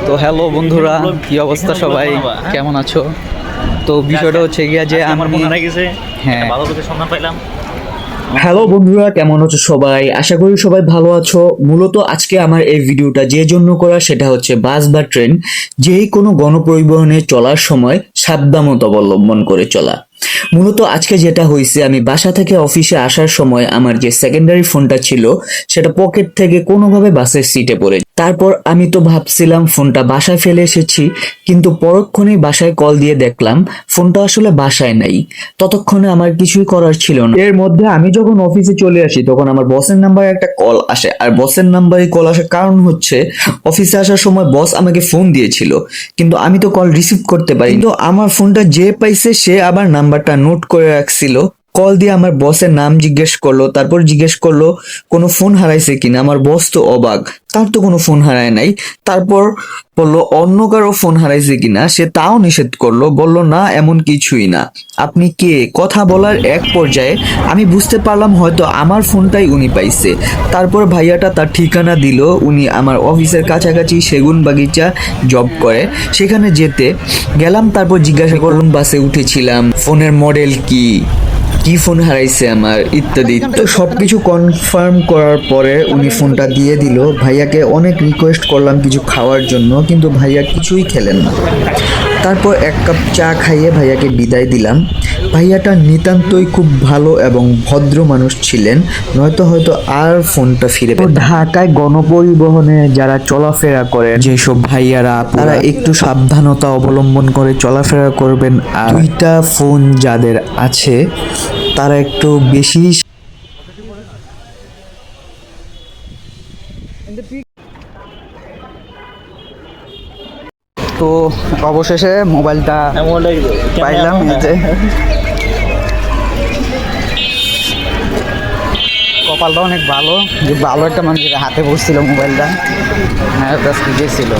তো হ্যালো বন্ধুরা, কি অবস্থা সবাই, কেমন আছো? তো বিষয়টা হচ্ছে গিয়া যে আমার মনে হয় গেছে হ্যাঁ ভালো লোকের সন্ধান পাইলাম। হ্যালো বন্ধুরা, কেমন আছো সবাই? আশা করি সবাই ভালো আছো। মূলত আজকে আমার এই ভিডিওটা যে জন্য করা সেটা হচ্ছে বাস বা ট্রেন যেই কোনো গণপরিবহনে চলার সময় সাবধানতা অবলম্বন করে চলা। মূলত আজকে যেটা হয়েছে, আমি বাসা থেকে অফিসে আসার সময় আমার যে সেকেন্ডারি ফোনটা ছিল সেটা পকেট থেকে কোনোভাবে বাসের সিটে পড়ে। তারপর আমি তো ভাবছিলাম ফোনটা বাসায় ফেলে এসেছি, কিন্তু পরক্ষণেই বাসায় কল দিয়ে দেখলাম ফোনটা আসলে বাসায় নাই। ততক্ষণে আমার কিছুই করার ছিল না। এর মধ্যে আমি যখন অফিসে চলে আসি তখন আমার বসের নাম্বারে একটা কল আসে, আর বসের নাম্বারে কল আসার কারণ হচ্ছে অফিসে আসার সময় বস আমাকে ফোন দিয়েছিল, কিন্তু আমি তো কল রিসিভ করতে পারি। কিন্তু আমার ফোনটা যে পাইছে সে আবার নাম্বারটা নোট করে রাখছিল। কল দিয়ে আমার বসের নাম জিজ্ঞেস করলো, তারপর জিজ্ঞেস করলো কোনো ফোন হারাইছে কিনা। আমার বস তো অবাক, তার তো কোনো ফোন হারায় নাই। তারপর বললো অন্য কারো ফোন হারাইছে কিনা, সে তাও নিষেধ করলো, বলল না এমন কিছুই না। আপনি কে? কথা বলার এক পর্যায়ে আমি বুঝতে পারলাম হয়তো আমার ফোনটাই উনি পাইছে। তারপর ভাইয়াটা তার ঠিকানা দিল, উনি আমার অফিসের কাছাকাছি সেগুন বাগিচা জব করে, সেখানে যেতে গেলাম। তারপর জিজ্ঞাসা করলাম বাসে উঠেছিলাম, ফোনের মডেল কি, কি ফোন হারাইছে আমার, ইত্যাদি। তো সবকিছু কনফার্ম করার পরে উনি ফোনটা দিয়ে দিল। ভাইয়াকে অনেক রিকোয়েস্ট করলাম কিছু খাওয়ার জন্য, কিন্তু ভাইয়া কিছুই খেলেন না। তারপর এক কাপ চা খাইয়ে ভাইয়াকে বিদায় দিলাম। ভাইয়াটা নিতান্তই খুব ভালো এবং ভদ্র মানুষ ছিলেন, নয়তো হয়তো আর ফোনটা ফিরে পেতাম। ঢাকায় গণপরিবহনে যারা চলাফেরা করেন, যেসব ভাইয়ারা, তারা একটু সাবধানতা অবলম্বন করে চলাফেরা করবেন। আর দুইটা ফোন যাদের আছে তারা একটু বেশি তো অবশেষে মোবাইলটা পাইলাম। এই যে কপালটা অনেক ভালো যে ভালো একটা মানুষের হাতে বসছিল মোবাইলটা, হ্যাঁ ব্যাস ছিল।